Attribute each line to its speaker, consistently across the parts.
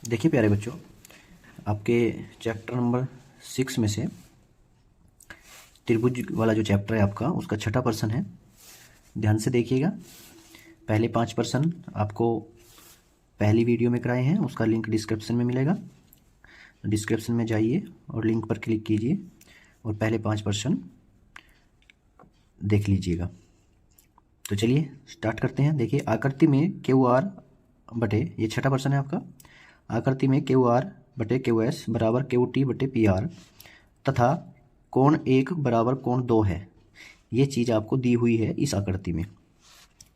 Speaker 1: देखिए प्यारे बच्चों, आपके चैप्टर नंबर 6 में से त्रिभुज वाला जो चैप्टर है आपका, उसका छठा प्रश्न है। ध्यान से देखिएगा। पहले 5 प्रश्न आपको पहली वीडियो में कराए हैं, उसका लिंक डिस्क्रिप्शन में मिलेगा। डिस्क्रिप्शन में जाइए और लिंक पर क्लिक कीजिए और पहले 5 प्रश्न देख लीजिएगा। तो चलिए स्टार्ट करते हैं। देखिए, आकृति में क्यू आर बटे, ये छठा प्रश्न है आपका। आकृति में क्यू आर बटे क्यू एस बराबर क्यू टी बटे पी आर तथा कोण 1 बराबर कोण 2 है। ये चीज़ आपको दी हुई है। इस आकृति में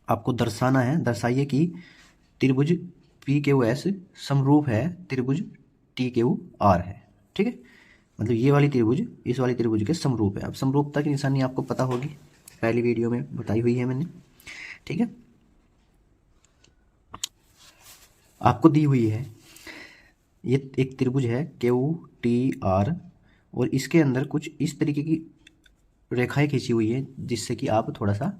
Speaker 1: आपको दर्शाना है। दर्शाइए कि त्रिभुज पी क्यू एस समरूप है त्रिभुज टी क्यू आर है। ठीक है, मतलब ये वाली त्रिभुज इस वाली त्रिभुज के समरूप है। अब समरूपता की निशानी आपको पता होगी, पहली वीडियो में बताई हुई है मैंने। ठीक है, आपको दी हुई है ये एक त्रिभुज है क्यू टी आर और इसके अंदर कुछ इस तरीके की रेखाएं खींची हुई है जिससे कि आप थोड़ा सा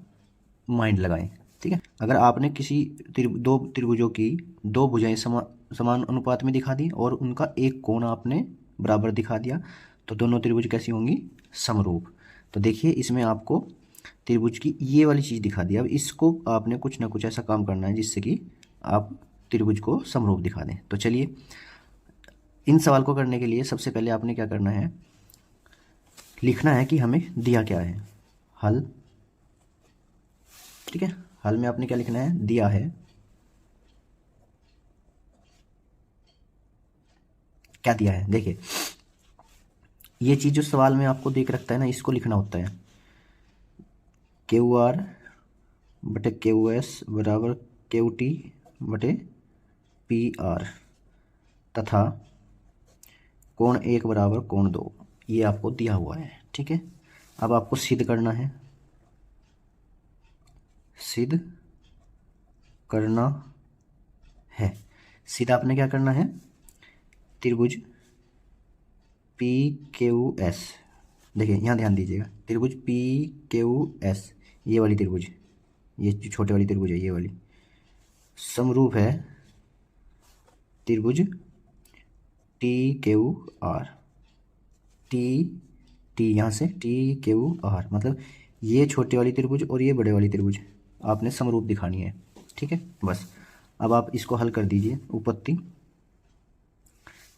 Speaker 1: माइंड लगाएं। ठीक है, अगर आपने किसी दो त्रिभुजों की दो भुजाएं समान अनुपात में दिखा दी और उनका एक कोण आपने बराबर दिखा दिया तो दोनों त्रिभुज कैसी होंगी? समरूप। तो देखिए, इसमें आपको त्रिभुज की ये वाली चीज़ दिखा दी। अब इसको आपने कुछ ना कुछ ऐसा काम करना है जिससे कि आप त्रिभुज को समरूप दिखा दें। तो चलिए, इन सवाल को करने के लिए सबसे पहले आपने क्या करना है, लिखना है कि हमें दिया क्या है। हल। ठीक है, हल में आपने क्या लिखना है? दिया है। क्या दिया है? देखिए, ये चीज़ जो सवाल में आपको देख रखता है ना, इसको लिखना होता है। क्यू आर बटे क्यू एस बराबर क्यू टी बटे पी आर तथा कोण 1 बराबर कोण 2, ये आपको दिया हुआ है। ठीक है, अब आपको सिद्ध करना है। सिद्ध करना है। सिद्ध आपने क्या करना है? त्रिभुज पी क्यू एस, देखिए यहाँ ध्यान दीजिएगा, त्रिभुज पी क्यू एस, ये वाली त्रिभुज, ये जो छोटे वाली त्रिभुज है ये वाली, समरूप है त्रिभुज T Q R. T T यहाँ से टी क्यू आर, मतलब ये छोटी वाली त्रिभुज और ये बड़े वाली त्रिभुज आपने समरूप दिखानी है। ठीक है, बस अब आप इसको हल कर दीजिए। उपपत्ति,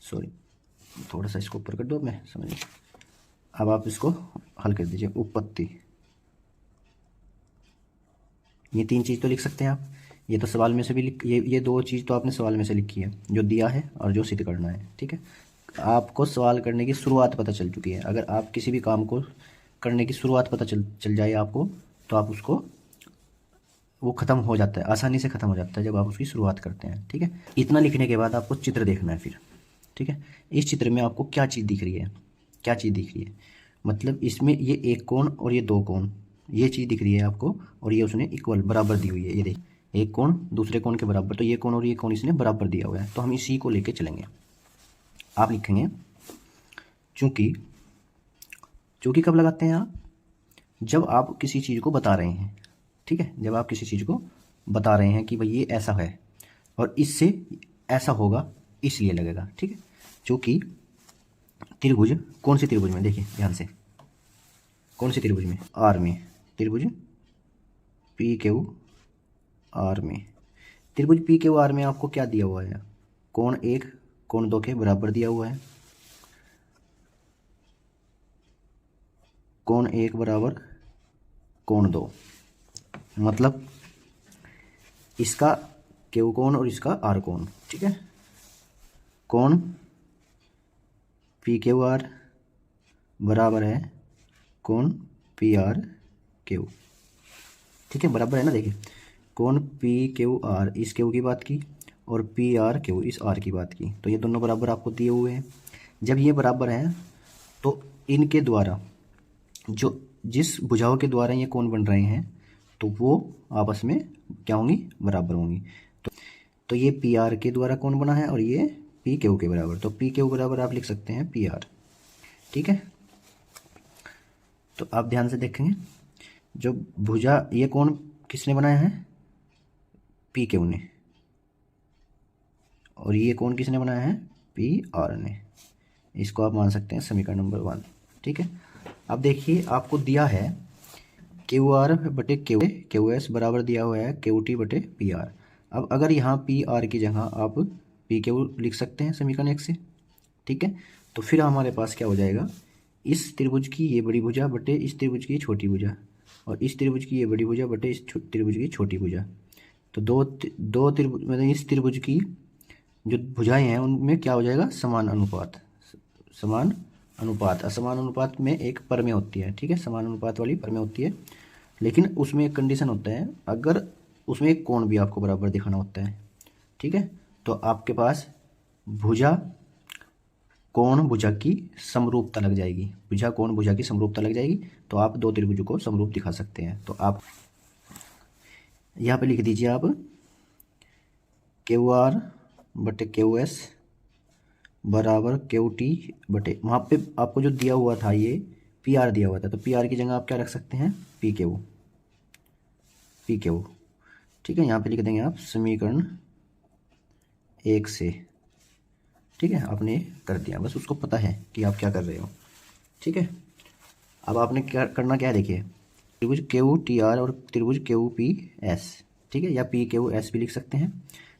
Speaker 1: सॉरी थोड़ा सा इसको ऊपर कर दो, मैं समझ। अब आप इसको हल कर दीजिए। उपपत्ति, ये 3 चीज़ तो लिख सकते हैं आप। ये तो सवाल में से भी लिख, ये 2 चीज़ तो आपने सवाल में से लिखी है, जो दिया है और जो सिद्ध करना है। ठीक है, आपको सवाल करने की शुरुआत पता चल चुकी है। अगर आप किसी भी काम को करने की शुरुआत पता चल जाए आपको, तो आप उसको, वो ख़त्म हो जाता है, आसानी से ख़त्म हो जाता है जब आप उसकी शुरुआत करते हैं। ठीक है, इतना लिखने के बाद आपको चित्र देखना है फिर। ठीक है, इस चित्र में आपको क्या चीज़ दिख रही है? क्या चीज़ दिख रही है? मतलब इसमें ये एक कोण और ये 2 कोण, ये चीज़ दिख रही है आपको, और ये उसने इक्वल बराबर दी हुई है। ये देखिए, एक कोण दूसरे कोण के बराबर, तो ये कोण और ये कोण इसने बराबर दिया हुआ है। तो हम इसी को लेके चलेंगे। आप लिखेंगे चूँकि। चूँकि कब लगाते हैं आप? जब आप किसी चीज़ को बता रहे हैं। ठीक है, जब आप किसी चीज़ को बता रहे हैं कि भाई ये ऐसा है और इससे ऐसा होगा, इसलिए लगेगा। ठीक है, चूँकि त्रिभुज, कौन सी त्रिभुज में? देखिए ध्यान से, कौन सी त्रिभुज में? आर में। त्रिभुज पी क्यू आर में, त्रिभुज पी क्यू आर में आपको क्या दिया हुआ है? कोण 1 कोण 2 के बराबर दिया हुआ है। कोण 1 बराबर कोण 2, मतलब इसका क्यू कोण और इसका आर कोण। ठीक है, कोण पी क्यू आर बराबर है कोण पी आर क्यू। ठीक है, बराबर है ना। देखिए, कोण पी क्यू आर, इस क्यू की बात की, और पी आर क्यू, इस आर की बात की, तो ये दोनों बराबर आपको दिए हुए हैं। जब ये बराबर हैं तो इनके द्वारा, जो जिस भुजाओं के द्वारा ये कोण बन रहे हैं, तो वो आपस में क्या होंगी? बराबर होंगी। तो ये पी आर के द्वारा कोण बना है और ये पी क्यू के बराबर, तो पी क्यू बराबर आप लिख सकते हैं पी आर। ठीक है, तो आप ध्यान से देखेंगे, जो भुजा, ये कोण किसने बनाया है? पी क्यू ने, और ये कोण किसने बनाया है, पी आर ने। इसको आप मान सकते हैं समीकरण नंबर 1। ठीक है, अब देखिए आपको दिया है क्यू आर बटे क्यू एस बराबर दिया हुआ है क्यू टी बटे पी आर। अब अगर यहाँ पी आर की जगह आप पी क्यू लिख सकते हैं समीकरण 1 से। ठीक है, तो फिर हमारे पास क्या हो जाएगा, इस त्रिभुज की ये बड़ी भुजा बटे इस त्रिभुज की छोटी भुजा, और इस त्रिभुज की ये बड़ी भुजा बटे इस त्रिभुज की छोटी भुजा। तो दो त्रिभुज मतलब इस त्रिभुज की जो भुजाएं हैं उनमें क्या हो जाएगा, समान अनुपात। समान अनुपात, असमान अनुपात में एक परमेय होती है। ठीक है, समान अनुपात वाली परमेय होती है, लेकिन उसमें एक कंडीशन होता है, अगर उसमें एक कोण भी आपको बराबर दिखाना होता है। ठीक है, तो आपके पास भुजा कोण भुजा की समरूपता लग जाएगी, भुजा कोण भुजा की समरूपता लग जाएगी, तो आप दो त्रिभुजों को समरूप दिखा सकते हैं। तो आप यहाँ पे लिख दीजिए आप क्यू आर बटे क्यू एस बराबर क्यू टी बटे, वहाँ पे आपको जो दिया हुआ था ये पी आर दिया हुआ था, तो पी आर की जगह आप क्या रख सकते हैं, पी क्यू। ठीक है, यहाँ पे लिख देंगे आप समीकरण 1 से। ठीक है, आपने कर दिया, बस उसको पता है कि आप क्या कर रहे हो। ठीक है, अब आपने क्या करना, क्या है देखिए, त्रिभुज क्यू टी आर और त्रिभुज क्यू पी एस। ठीक है, या पी क्यू एस भी लिख सकते हैं,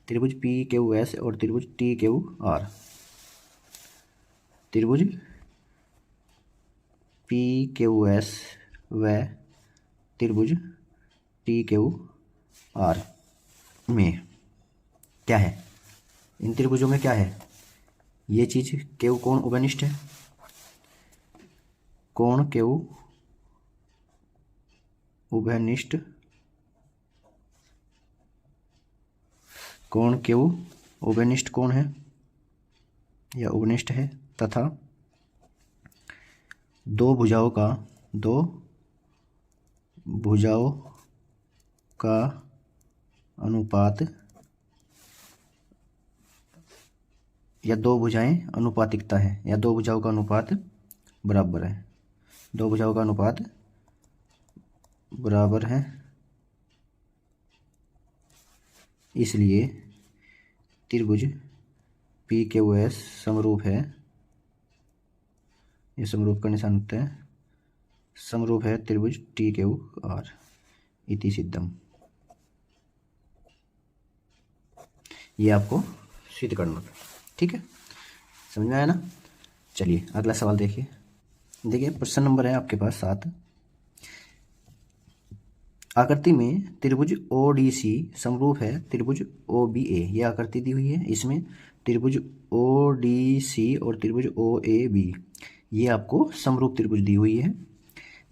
Speaker 1: त्रिभुज पी क्यू एस और त्रिभुज टी क्यू आर। त्रिभुज पी क्यू एस व त्रिभुज टी क्यू आर में क्या है, इन त्रिभुजों में क्या है, ये चीज क्यू कोण उभयनिष्ठ है, कोण क्यू उभयनिष्ठ, कोण क्यू उभयनिष्ठ कोण है या उभयनिष्ठ है, तथा दो भुजाओं का अनुपात या दो भुजाएं अनुपातिकता है, या दो भुजाओं का अनुपात बराबर है, दो भुजाओं का अनुपात बराबर है, इसलिए त्रिभुज पी क्यू एस समरूप है, ये समरूप का निशान होता है, समरूप है त्रिभुज टी क्यू आर इति सिद्धम। ये आपको सिद्ध करना था। ठीक है, समझ में आया ना। चलिए अगला सवाल देखिए। देखिए प्रश्न नंबर है आपके पास 7। आकृति में त्रिभुज ओ डी सी समरूप है त्रिभुज ओ बी ए। ये आकृति दी हुई है, इसमें त्रिभुज ओ डी सी और त्रिभुज ओ ए बी ये आपको समरूप त्रिभुज दी हुई है,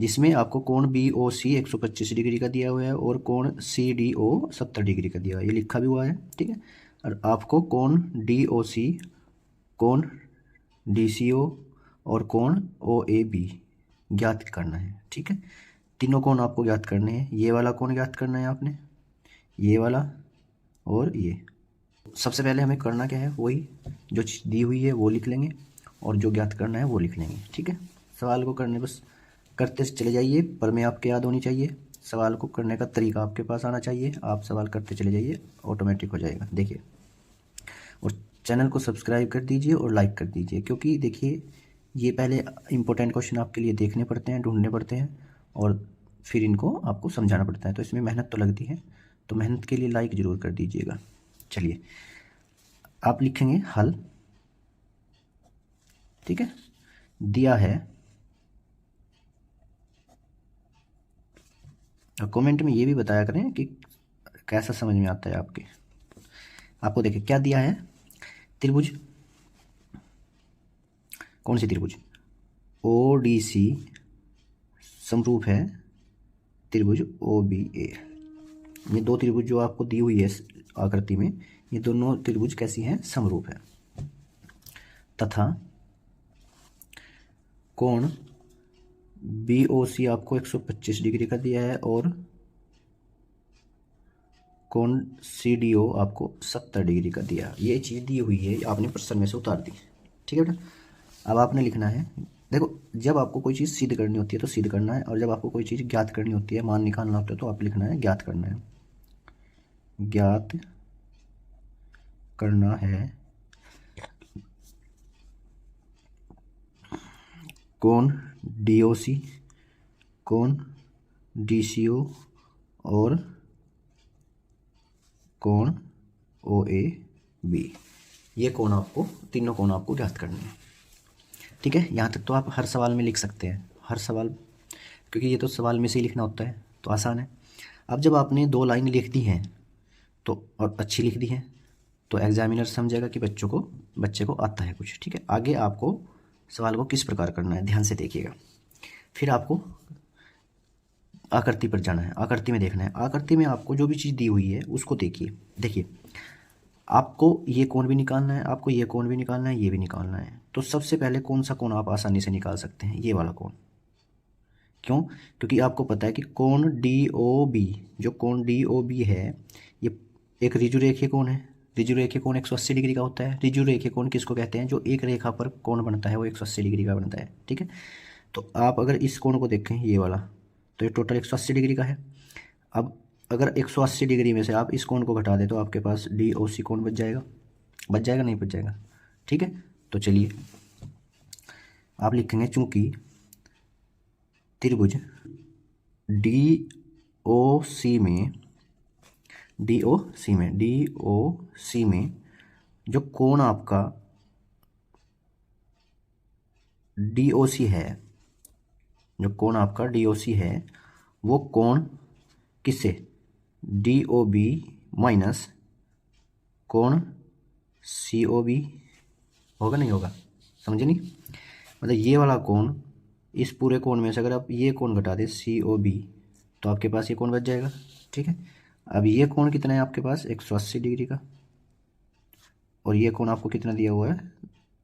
Speaker 1: जिसमें आपको कोण बी ओ सी 125 डिग्री का दिया हुआ है और कोण सी डी ओ 70 डिग्री का दिया हुआ है, ये लिखा भी हुआ है। ठीक है, और आपको कोण डी ओ सी, कोण डी सी ओ और कोण ओ ए बी ज्ञात करना है। ठीक है, तीनों कोण आपको ज्ञात करने हैं। ये वाला कोण ज्ञात करना है आपने, ये वाला और ये। सबसे पहले हमें करना क्या है, वही जो चीज़ दी हुई है वो लिख लेंगे और जो ज्ञात करना है वो लिख लेंगे। ठीक है, सवाल को करने बस करते चले जाइए, पर मैं आपके याद होनी चाहिए, सवाल को करने का तरीका आपके पास आना चाहिए, आप सवाल करते चले जाइए, ऑटोमेटिक हो जाएगा। देखिए, और चैनल को सब्सक्राइब कर दीजिए और लाइक कर दीजिए, क्योंकि देखिए ये पहले इंपॉर्टेंट क्वेश्चन आपके लिए देखने पड़ते हैं, ढूंढने पड़ते हैं, और फिर इनको आपको समझाना पड़ता है, तो इसमें मेहनत तो लगती है, तो मेहनत के लिए लाइक ज़रूर कर दीजिएगा। चलिए आप लिखेंगे हल। ठीक है, दिया है, और कमेंट में ये भी बताया करें कि कैसा समझ में आता है आपके। आपको देखिए क्या दिया है, त्रिभुज, कौन सी त्रिभुज, ओ डी सी समरूप है त्रिभुज ओ बी ए। ये दो त्रिभुज जो आपको दी हुई है आकृति में, ये दोनों त्रिभुज कैसी हैं, समरूप है, तथा कोण बी ओ सी आपको 125 डिग्री का दिया है और कोण सी डी ओ आपको 70 डिग्री का दिया। ये चीज़ दी हुई है, आपने प्रश्न में से उतार दी। ठीक है बेटा, अब आपने लिखना है, देखो जब आपको कोई चीज़ सिद्ध करनी होती है तो सिद्ध करना है, और जब आपको कोई चीज़ ज्ञात करनी होती है, मान निकालना होता है, तो आप लिखना है ज्ञात करना है, ज्ञात करना है कोण DOC, कोण DCO और कोण OAB। ये कोण आपको, तीनों कोण आपको ज्ञात करने हैं। ठीक है, यहाँ तक तो आप हर सवाल में लिख सकते हैं, हर सवाल, क्योंकि ये तो सवाल में से ही लिखना होता है, तो आसान है। अब जब आपने 2 लाइन लिख दी हैं तो, और अच्छी लिख दी है, तो एग्जामिनर समझेगा कि बच्चे को आता है कुछ। ठीक है, आगे आपको सवाल को किस प्रकार करना है, ध्यान से देखिएगा। फिर आपको आकृति पर जाना है, आकृति में देखना है। आकृति में आपको जो भी चीज़ दी हुई है उसको देखिए आपको ये कोण भी निकालना है, आपको ये कोण भी निकालना है, ये भी निकालना है। तो सबसे पहले कौन सा कोण आप आसानी से निकाल सकते हैं? ये वाला कोण। क्यों? क्योंकि आपको पता है कि कोण DOB, जो कोण DOB है, ये एक ऋजुरेखीय कोण है। ऋजुरेखीय कोण 180 डिग्री का होता है। ऋजुरेखीय कोण किसको कहते हैं? जो एक रेखा पर कोण बनता है वो 180 डिग्री का बनता है। ठीक है, तो आप अगर इस कोण को देखें, ये वाला, तो ये टोटल 180 डिग्री का है। अब अगर 180 डिग्री में से आप इस कोण को घटा दें तो आपके पास DOC कोण बच जाएगा, नहीं बच जाएगा? ठीक है, तो चलिए आप लिखेंगे, चूंकि त्रिभुज DOC में जो कोण आपका DOC है, जो कोण आपका DOC है, वो कोण किससे? DOB माइनस कोण COB होगा, नहीं होगा? समझे नहीं? मतलब ये वाला कोण, इस पूरे कोण में से अगर आप ये कोण घटा दें COB, तो आपके पास ये कोण बच जाएगा। ठीक है, अब ये कोण कितना है आपके पास? 180 डिग्री का, और ये कोण आपको कितना दिया हुआ है?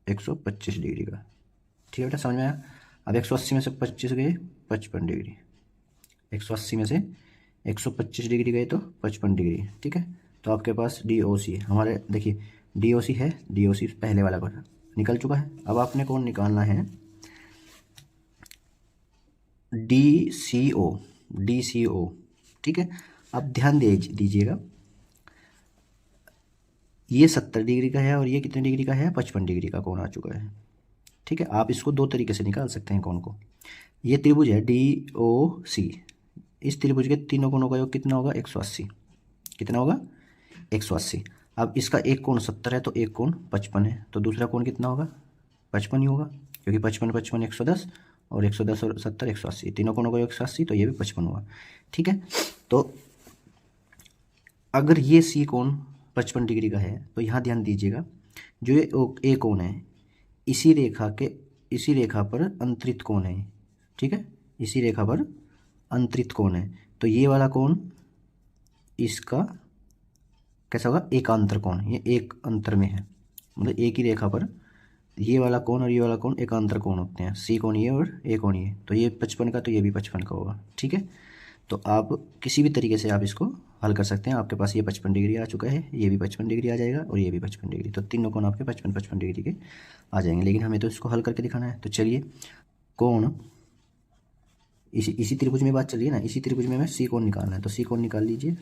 Speaker 1: 125 डिग्री का। ठीक है बेटा, समझ में आया? अब 180 में से 25 गए, 55 डिग्री। 180 में से 125 डिग्री गए तो 55 डिग्री। ठीक है, तो आपके पास DOC है हमारे, देखिए DOC है, DOC पहले वाला कोण निकल चुका है। अब आपने कोण निकालना है DCO। ठीक है, अब ध्यान दीजिएगा, ये 70 डिग्री का है और ये कितने डिग्री का है? 55 डिग्री का कोण आ चुका है। ठीक है, आप इसको 2 तरीके से निकाल सकते हैं कोण को। ये त्रिभुज है DOC, इस त्रिभुज के तीनों कोणों का योग कितना होगा? 180। कितना होगा? 180। अब इसका एक कोण 70 है तो एक कोण 55 है, तो दूसरा कोण कितना होगा? 55 ही होगा, क्योंकि 55 55 110, और 110 और 70 180, तीनों कोणों का योग 180, तो ये भी 55 हुआ। ठीक है, तो अगर ये C कोण 55 डिग्री का है तो यहाँ ध्यान दीजिएगा, जो ये A कोण है, इसी रेखा पर अंतरित कोण है। ठीक है, इसी रेखा पर अंतरित कोण है, तो ये वाला कोण इसका कैसा होगा? एकांतर कोण। ये एक अंतर में है, मतलब एक ही रेखा पर ये वाला कोण और ये वाला कोण एकांतर कोण होते हैं। C कोण ये और A कोण ये, तो ये 55 का, तो ये भी 55 का होगा। ठीक है, तो आप किसी भी तरीके से आप इसको हल कर सकते हैं। आपके पास ये 55 डिग्री आ चुका है, ये भी 55 डिग्री आ जाएगा, और ये भी 55 डिग्री, तो तीनों कोण आपके 55 डिग्री के आ जाएंगे। लेकिन हमें तो इसको हल करके दिखाना है, तो चलिए कोण, इसी त्रिभुज में बात चल रही है ना, इसी त्रिभुज में हमें C कोण निकालना है, तो C कोण निकाल लीजिए।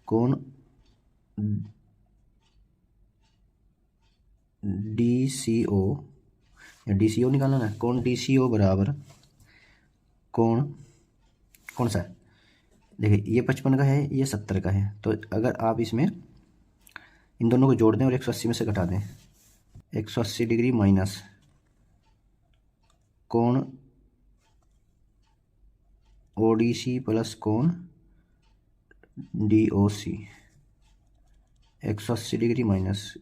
Speaker 1: कोण DCO, या DCO निकालना ना, कोण DCO बराबर कोण कौन सा है? देखिए ये 55 का है, ये 70 का है, तो अगर आप इसमें इन दोनों को जोड़ दें और 180 में से घटा दें, 180 डिग्री माइनस कोण ODC प्लस कोण DOC, 180 डिग्री माइनस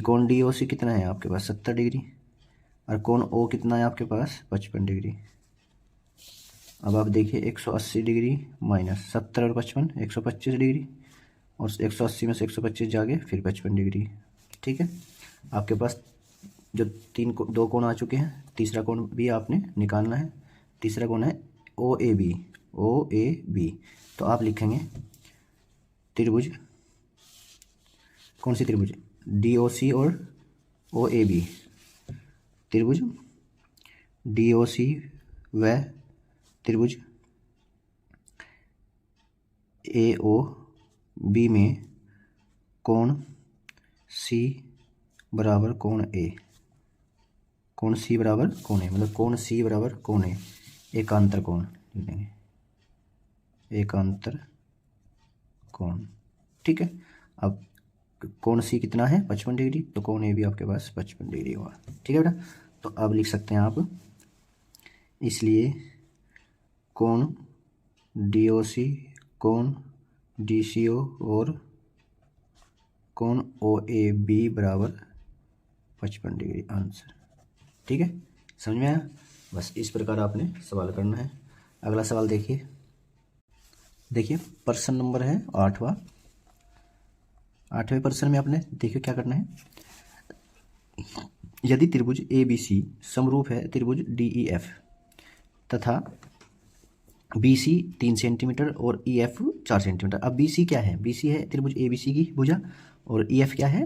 Speaker 1: कोण DOC कितना है आपके पास? 70 डिग्री, और कोण O कितना है आपके पास? 55 डिग्री। अब आप देखिए 180 डिग्री माइनस 70 और 55 125 डिग्री, और 180 में से 125 जाके फिर 55 डिग्री। ठीक है, आपके पास जो 2 कोण आ चुके हैं, तीसरा कोण भी आपने निकालना है। तीसरा कोण है OAB। तो आप लिखेंगे त्रिभुज, कौन सी त्रिभुज? DOC और OAB। त्रिभुज DOC व त्रिभुज AOB में कोण C बराबर कोण A। कोण सी बराबर कोण ए, मतलब कोण सी बराबर कोण ए, एकांतर कोण लिख देंगे, एकांतर कोण। ठीक है, अब कोण सी कितना है 55 डिग्री, तो कोण ए भी आपके पास 55 डिग्री होगा। ठीक है बेटा, तो अब लिख सकते हैं आप, इसलिए कोण DOC, कोण DCO और कोण OAB बराबर 55 डिग्री आंसर। ठीक है, समझ में आया? बस इस प्रकार आपने सवाल करना है। अगला सवाल देखिए, प्रश्न नंबर है 8वां। 8वें प्रश्न में आपने देखिए क्या करना है। यदि त्रिभुज ABC समरूप है त्रिभुज DEF तथा BC 3 सेंटीमीटर और EF 4 सेंटीमीटर। अब BC क्या है? BC है त्रिभुज ABC की भुजा और EF क्या है?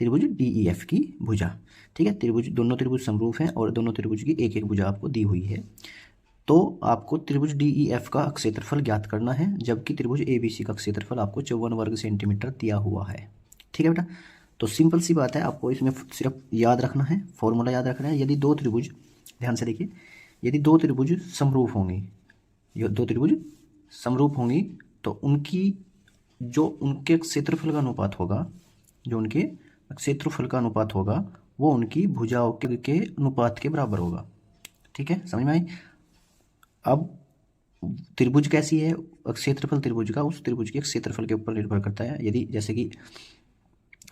Speaker 1: त्रिभुज DEF की भुजा। ठीक है, त्रिभुज, दोनों त्रिभुज समरूप हैं और दोनों त्रिभुज की एक एक भुजा आपको दी हुई है। तो आपको त्रिभुज DEF का क्षेत्रफल ज्ञात करना है, जबकि त्रिभुज ABC का क्षेत्रफल आपको 54 वर्ग सेंटीमीटर दिया हुआ है। ठीक है बेटा, तो सिंपल सी बात है, आपको इसमें सिर्फ याद रखना है, फॉर्मूला याद रखना है। यदि दो त्रिभुज, ध्यान से देखिए, यदि दो त्रिभुज समरूप होंगी, दो त्रिभुज समरूप होंगी तो उनकी जो उनके क्षेत्रफल का अनुपात होगा, जो उनके क्षेत्रफल का अनुपात होगा वो उनकी भुजाओं के अनुपात के बराबर होगा। ठीक है, समझ में आई? अब त्रिभुज कैसी है, क्षेत्रफल त्रिभुज का उस त्रिभुज के क्षेत्रफल के ऊपर निर्भर करता है। यदि जैसे कि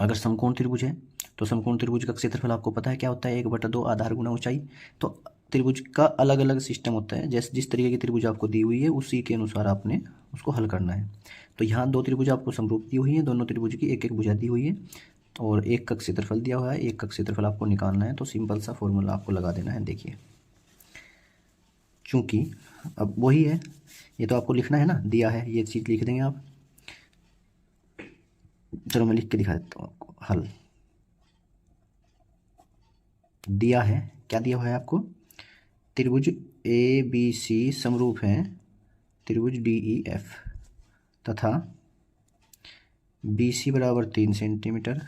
Speaker 1: अगर समकोण त्रिभुज है तो समकोण त्रिभुज का क्षेत्रफल आपको पता है क्या होता है, 1/2 आधार गुना ऊंचाई। तो त्रिभुज का अलग अलग सिस्टम होता है, जैसे जिस तरीके की त्रिभुज आपको दी हुई है उसी के अनुसार आपने उसको हल करना है। तो यहाँ दो त्रिभुज आपको समरूप दी हुई है, दोनों त्रिभुज की एक एक भुजा दी हुई है और एक का क्षेत्रफल दिया हुआ है, एक का क्षेत्रफल आपको निकालना है। तो सिंपल सा फॉर्मूला आपको लगा देना है। देखिए, चूंकि अब वही है, ये तो आपको लिखना है ना, दिया है, ये चीज़ लिख देंगे आप। चलो मैं लिख के दिखा देता हूँ आपको। हल दिया है, क्या दिया हुआ है आपको? त्रिभुज ABC समरूप हैं त्रिभुज DEF तथा BC बराबर 3 सेंटीमीटर,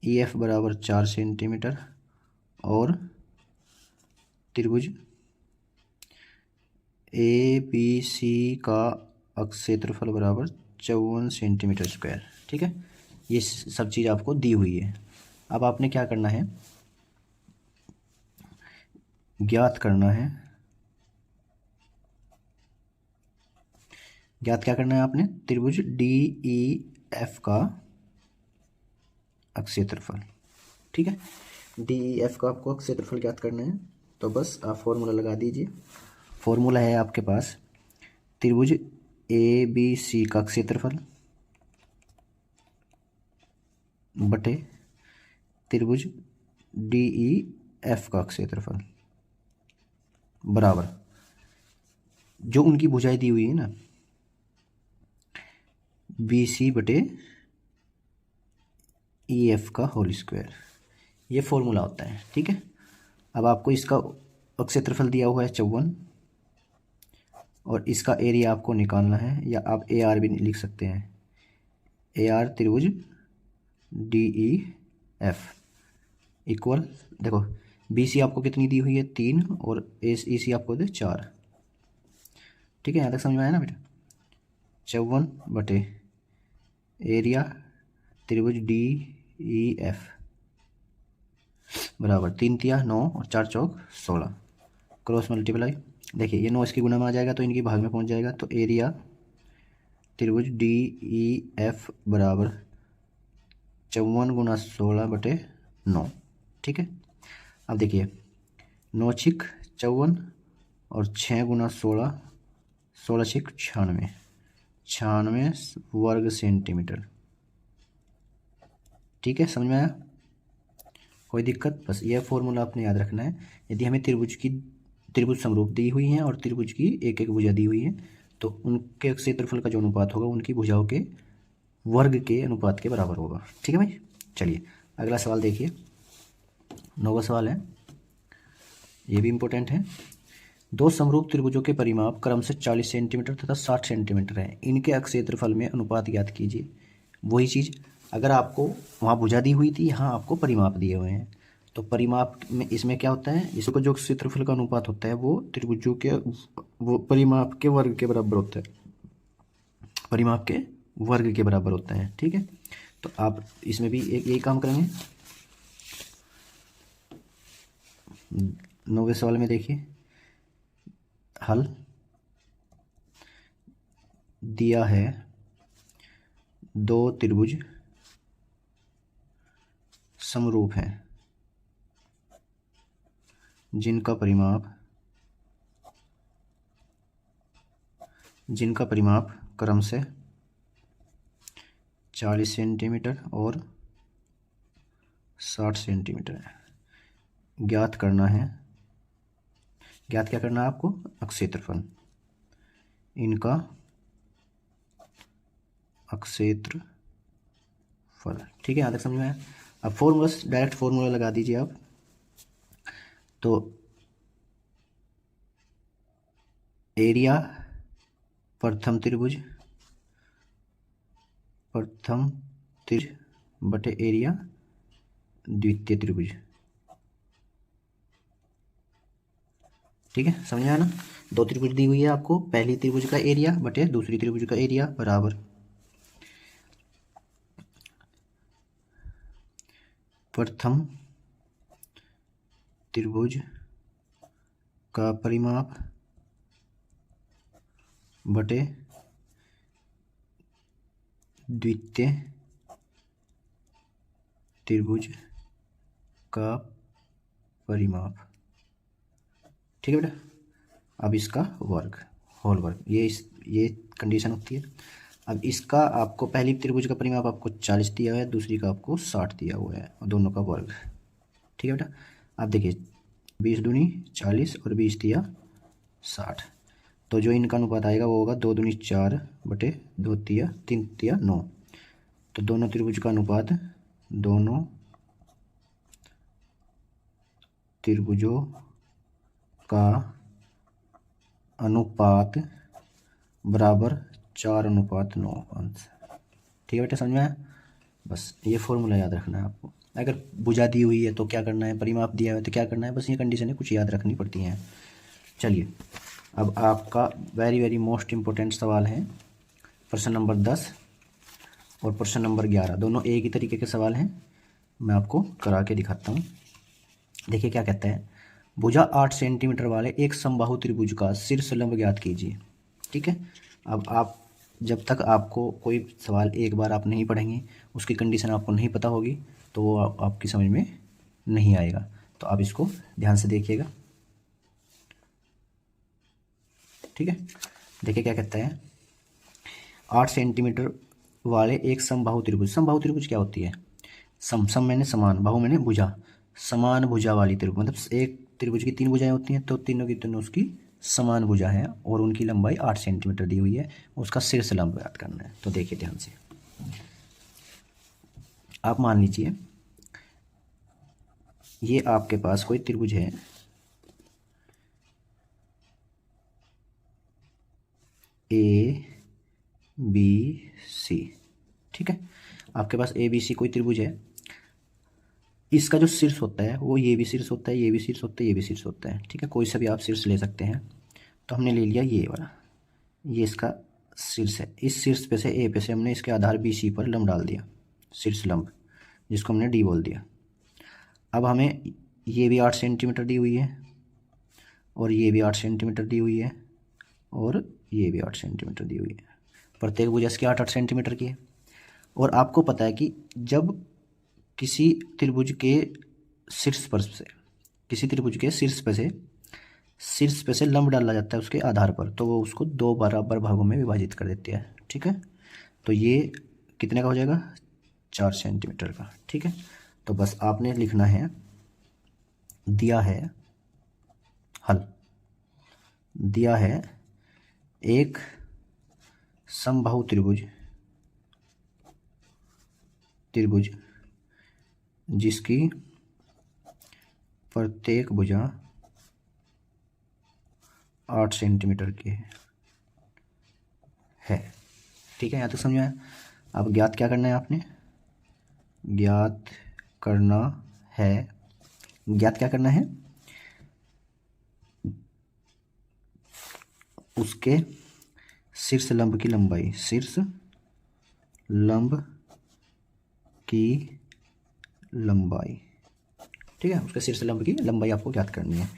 Speaker 1: EF बराबर 4 सेंटीमीटर और त्रिभुज ABC का क्षेत्रफल बराबर 54 सेंटीमीटर स्क्वायर। ठीक है, ये सब चीज़ आपको दी हुई है। अब आपने क्या करना है, ज्ञात करना है, ज्ञात क्या करना है आपने? त्रिभुज DEF का क्षेत्रफल। ठीक है, DEF का आपको क्षेत्रफल ज्ञात करना है। तो बस आप फॉर्मूला लगा दीजिए। फॉर्मूला है आपके पास त्रिभुज ABC का क्षेत्रफल बटे त्रिभुज DEF का क्षेत्रफल बराबर जो उनकी भुजाएं दी हुई है ना, BC बटे EF का होल स्क्वायर। ये फॉर्मूला होता है। ठीक है, अब आपको इसका क्षेत्रफल दिया हुआ है 54 और इसका एरिया आपको निकालना है, या आप AR भी लिख सकते हैं। AR त्रिभुज DEF इक्वल, देखो BC आपको कितनी दी हुई है 3 और EC आपको दे 4। ठीक है, यहाँ तक समझ में आया ना बेटा? 54 बटे एरिया त्रिभुज DEF बराबर 3 तिया 9 और 4 चौक 16, क्रॉस मल्टीप्लाई। देखिए ये 9 इसकी गुना में आ जाएगा तो इनकी भाग में पहुंच जाएगा। तो एरिया त्रिभुज DEF बराबर 54 गुना 16 बटे 9। ठीक है, अब देखिए 9 छिक 54 और 6 गुना 16, 16 छिक 96, 96 वर्ग सेंटीमीटर। ठीक है, समझ में आया? कोई दिक्कत? बस यह फॉर्मूला आपने याद रखना है। यदि हमें त्रिभुज समरूप दी हुई हैं और त्रिभुज की एक एक भुजा दी हुई है तो उनके क्षेत्रफल का जो अनुपात होगा उनकी भुजाओं के वर्ग के अनुपात के बराबर होगा। ठीक है भाई, चलिए अगला सवाल देखिए। 9वां सवाल है, ये भी इम्पोर्टेंट है। दो समरूप त्रिभुजों के परिमाप क्रम से 40 सेंटीमीटर तथा 60 सेंटीमीटर है, इनके क्षेत्रफल में अनुपात ज्ञात कीजिए। वही चीज़, अगर आपको वहाँ भुजा दी हुई थी, यहाँ आपको परिमाप दिए हुए हैं, तो परिमाप में इसमें क्या होता है, इसको जो क्षेत्रफल का अनुपात होता है वो त्रिभुजों के वो परिमाप के वर्ग के बराबर होता है, परिमाप के वर्ग के बराबर होता है। ठीक है, तो आप इसमें भी एक यही काम करेंगे। 9वें सवाल में देखिए, हल दिया है दो त्रिभुज समरूप हैं जिनका परिमाप क्रम से 40 सेंटीमीटर और 60 सेंटीमीटर है। ज्ञात क्या करना है आपको, अक्षेत्रफल, इनका अक्षेत्रफल। ठीक है, यहाँ तक समझ में आया। अब डायरेक्ट फॉर्मूला लगा दीजिए आप। तो एरिया प्रथम त्रिभुज बटे एरिया द्वितीय त्रिभुज। ठीक है, समझ आया ना। दो त्रिभुज दी हुई है आपको, पहली त्रिभुज का एरिया बटे दूसरी त्रिभुज का एरिया बराबर प्रथम त्रिभुज का परिमाप बटे द्वितीय त्रिभुज का परिमाप। ठीक है बेटा, अब इसका वर्ग, होल वर्ग, ये कंडीशन होती है। अब इसका आपको पहली त्रिभुज का परिमाप आपको 40 दिया हुआ है, दूसरी का आपको 60 दिया हुआ है, और दोनों का वर्ग। ठीक है बेटा, अब देखिए 20 दूनी 40 और 20 दिया 60, तो जो इनका अनुपात आएगा वो होगा 2 दूनी 4 बटे 2 तिया 3 तिया 9। तो दोनों त्रिभुज का अनुपात, दोनों त्रिभुजों का अनुपात बराबर 4:9 अंश। ठीक है बेटा, समझ में आया। बस ये फॉर्मूला याद रखना है आपको। अगर भुजा दी हुई है तो क्या करना है, परिमाप दिया हुआ है तो क्या करना है, बस ये कंडीशनें कुछ याद रखनी पड़ती हैं। चलिए, अब आपका वेरी वेरी मोस्ट इम्पोर्टेंट सवाल है प्रश्न नंबर 10 और प्रश्न नंबर 11। दोनों एक ही तरीके के सवाल हैं, मैं आपको करा के दिखाता हूँ। देखिए क्या कहता है, भुजा 8 सेंटीमीटर वाले एक समबाहु त्रिभुज का शीर्ष लंब ज्ञात कीजिए। ठीक है, अब आप जब तक आपको कोई सवाल एक बार आप नहीं पढ़ेंगे, उसकी कंडीशन आपको नहीं पता होगी, तो वो आपकी समझ में नहीं आएगा। तो आप इसको ध्यान से देखिएगा। ठीक है, देखिए क्या कहता है, 8 सेंटीमीटर वाले एक समबाहु त्रिभुज क्या होती है, सम मैंने समान, बाहु मैंने भुजा, समान भुजा वाली त्रिभुज, मतलब एक त्रिभुज की 3 भुजाएं होती हैं, तो तीनों की तीनों उसकी समान भुजा है और उनकी लंबाई 8 सेंटीमीटर दी हुई है, उसका शीर्ष लंब ज्ञात करना है। तो देखिए ध्यान से, आप मान लीजिए ये आपके पास कोई त्रिभुज है, ABC। ठीक है, आपके पास ABC कोई त्रिभुज है, इसका जो शीर्ष होता है वो ये भी शीर्ष होता है, ये भी शीर्ष होता है, ये भी शीर्ष होता है। ठीक है, कोई सा भी आप शीर्ष ले सकते हैं। तो हमने ले लिया ये वाला, ये इसका शीर्ष है। इस शीर्ष पे से ए पे से हमने इसके आधार BC पर लंब डाल दिया, शीर्ष लंब, जिसको हमने D बोल दिया। अब हमें ये भी 8 सेंटीमीटर दी हुई है, और ये भी 8 सेंटीमीटर दी हुई है, और ये भी 8 सेंटीमीटर दी हुई है। प्रत्येक भुजा इसकी 8-8 सेंटीमीटर की है। और आपको पता है कि जब किसी त्रिभुज के शीर्ष पर से, किसी त्रिभुज के शीर्ष पे से लंब डाला जाता है उसके आधार पर, तो वो उसको 2 बराबर भागों में विभाजित कर देते हैं। ठीक है, तो ये कितने का हो जाएगा, 4 सेंटीमीटर का। ठीक है, तो बस आपने लिखना है, दिया है हल, दिया है एक समबाहु त्रिभुज जिसकी प्रत्येक भुजा 8 सेंटीमीटर की है। ठीक है, यहाँ तक समझ आया। अब ज्ञात क्या करना है, आपने ज्ञात करना है ज्ञात क्या करना है, उसके शीर्ष लंब की लंबाई, शीर्ष लंब की लंबाई, ठीक है, उसके शीर्ष लंब की लंबाई आपको ज्ञात करनी है।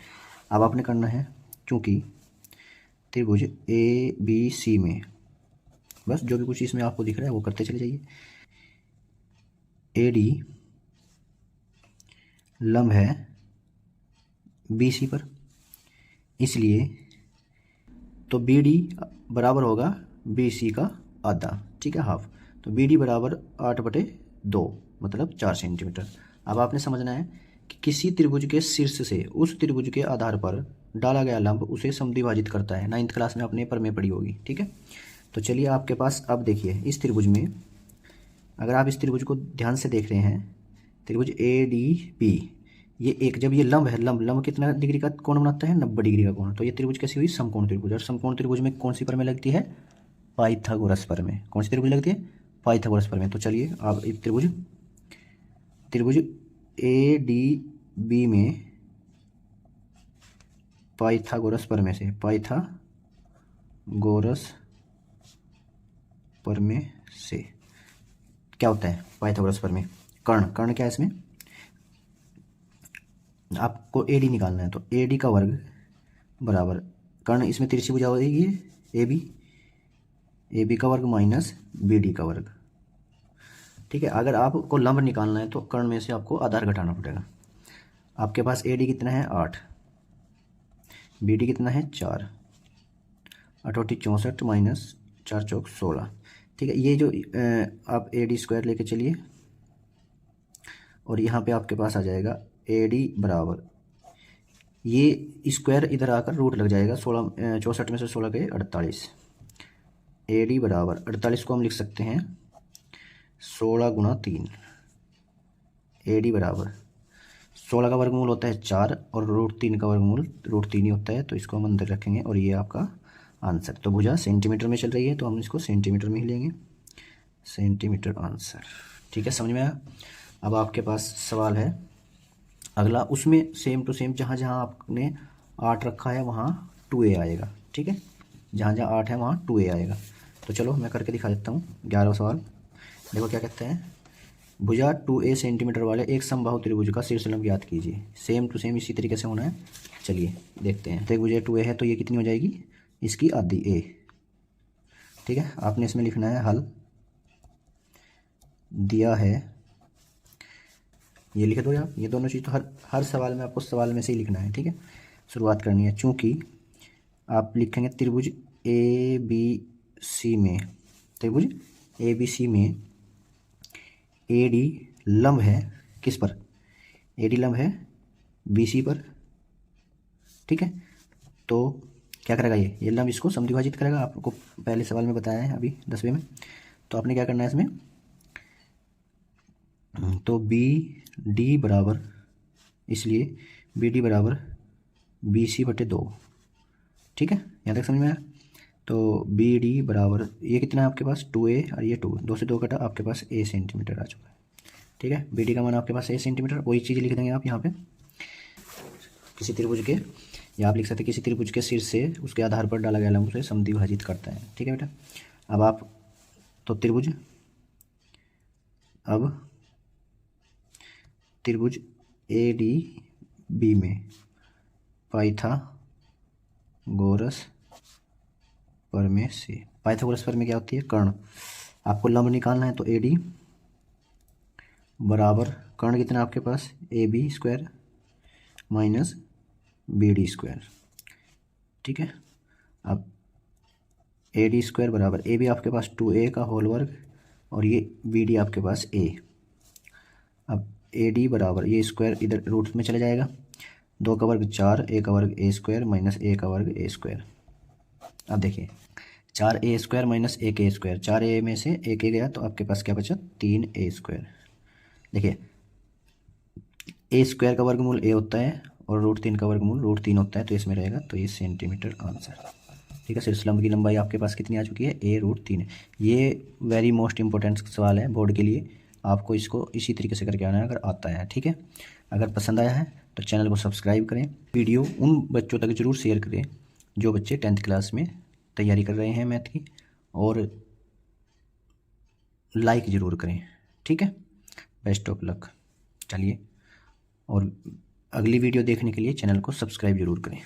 Speaker 1: अब आपने करना है, चूंकि त्रिभुज ए बी सी में, बस जो भी कुछ इसमें आपको दिख रहा है वो करते चले जाइए। ए डी लंब है बी सी पर, इसलिए तो बी डी बराबर होगा बी सी का आधा, ठीक है, हाफ। तो बी डी बराबर 8/2 मतलब 4 सेंटीमीटर। अब आपने समझना है कि किसी त्रिभुज के शीर्ष से उस त्रिभुज के आधार पर डाला गया लंब उसे समद्विभाजित करता है। 9th क्लास में आपने प्रमेय पढ़ी होगी, ठीक है। तो चलिए आपके पास अब देखिए इस त्रिभुज में, अगर आप इस त्रिभुज को ध्यान से देख रहे हैं, त्रिभुज ए डी बी, ये एक, जब ये लंब है, लंब कितना डिग्री का कोण बनाता है, 90 डिग्री का कोण। तो ये त्रिभुज कैसी हुई, समकोण त्रिभुज। और समकोण त्रिभुज में कौन सी प्रमेय लगती है, पाइथागोरस प्रमेय। कौन सी त्रिभुज लगती है, पाइथागोरस प्रमेय। तो चलिए आप त्रिभुज ए डी बी में पाइथागोरस प्रमेय से, पाइथागोरस प्रमेय से क्या होता है, पाइथागोरस प्रमेय, कर्ण क्या है इसमें, आपको ए डी निकालना है। तो ए डी का वर्ग बराबर, कर्ण इसमें तिरछी भुजा होगी ए बी का वर्ग माइनस बी डी का वर्ग, ठीक है। अगर आपको लंब निकालना है तो कर्ण में से आपको आधार घटाना पड़ेगा। आपके पास ए डी कितना है 8, बी डी कितना है 4, 8 64 माइनस 4 चौक 16, ठीक है। ये जो आप ए डी स्क्वायर लेके चलिए और यहाँ पे आपके पास आ जाएगा ए डी बराबर, ये स्क्वायर इधर आकर रूट लग जाएगा, 64 में से 16 गए 48। ए डी बराबर 48 को हम लिख सकते हैं 16 गुणा 3। ए डी बराबर 16 का वर्गमूल होता है 4 और √3 का वर्गमूल √3 ही होता है, तो इसको हम अंदर रखेंगे और ये आपका आंसर। तो भुजा सेंटीमीटर में चल रही है तो हम इसको सेंटीमीटर में ही लेंगे, सेंटीमीटर आंसर, ठीक है, समझ में आया। अब आपके पास सवाल है अगला, उसमें सेम टू सेम जहाँ जहाँ आपने 8 रखा है वहाँ 2a आएगा, ठीक है, जहाँ जहाँ 8 है वहाँ 2a आएगा। तो चलो मैं करके दिखा देता हूँ। 11वां सवाल देखो क्या कहते हैं, भुजा 2a सेंटीमीटर वाले एक समबाहु त्रिभुज का शीर्ष लंब ज्ञात कीजिए। सेम टू सेम इसी तरीके से होना है, चलिए देखते हैं। त्रिभुज 2a है तो ये कितनी हो जाएगी, इसकी आधी a, ठीक है। आपने इसमें लिखना है हल दिया है, ये लिख दो आप, ये दोनों चीज़ तो हर सवाल में आपको सवाल में से ही लिखना है, ठीक है। शुरुआत करनी है, चूँकि आप लिखेंगे त्रिभुज ए बी सी में, त्रिभुज ए बी सी में ए डी लंब है किस पर, ए डी लंब है बी सी पर, ठीक है। तो क्या करेगा, ये लंब इसको समद्विभाजित करेगा, आपको पहले सवाल में बताया है अभी 10वें में। तो आपने क्या करना है इसमें, तो बी डी बराबर, इसलिए बी डी बराबर बी सी बटे 2, ठीक है, यहाँ तक समझ में आया। तो बी डी बराबर ये कितना है आपके पास 2a और ये 2 से 2 कटा, आपके पास a सेंटीमीटर आ चुका है, ठीक है। बी डी का मान आपके पास a सेंटीमीटर, वही चीज़ लिख देंगे आप यहाँ पे, किसी त्रिभुज के, या आप लिख सकते हैं किसी त्रिभुज के शीर्ष से उसके आधार पर डाला गया लंब उसे समद्विभाजित करता है, ठीक है बेटा। अब आप तो त्रिभुज ए डी बी में पाइथागोरस प्रमेय से, पाइथागोरस प्रमेय क्या होती है, कर्ण। आपको लंब निकालना है तो ए डी बराबर कर्ण कितना आपके पास A B square minus B D square, ठीक है। अब ए डी स्क्वायर बराबर ए बी आपके पास 2a का होल वर्ग और ये बी डी आपके पास a। अब ए डी बराबर ये स्क्वायर इधर रूट में चला जाएगा, 2 का वर्ग 4, a का वर्ग a स्क्वायर माइनस a का वर्ग a स्क्वायर। अब देखिए 4a square minus 1a square, 4a में से 1a गया तो आपके पास क्या बचा 3a स्क्वायर। देखिए a स्क्वायर का वर्गमूल a होता है और √3 का वर्गमूल √3 होता है, तो इसमें रहेगा, तो ये सेंटीमीटर आंसर, ठीक है। शीर्ष लंब की लंबाई आपके पास कितनी आ चुकी है, a √3। ये वेरी मोस्ट इंपॉर्टेंट सवाल है बोर्ड के लिए, आपको इसको इसी तरीके से करके आना है अगर आता है, ठीक है। अगर पसंद आया है तो चैनल को सब्सक्राइब करें। वीडियो उन बच्चों तक ज़रूर शेयर करें जो बच्चे 10th क्लास में तैयारी कर रहे हैं मैथ की, और लाइक ज़रूर करें, ठीक है। Best of luck. चलिए, और अगली वीडियो देखने के लिए चैनल को सब्सक्राइब ज़रूर करें।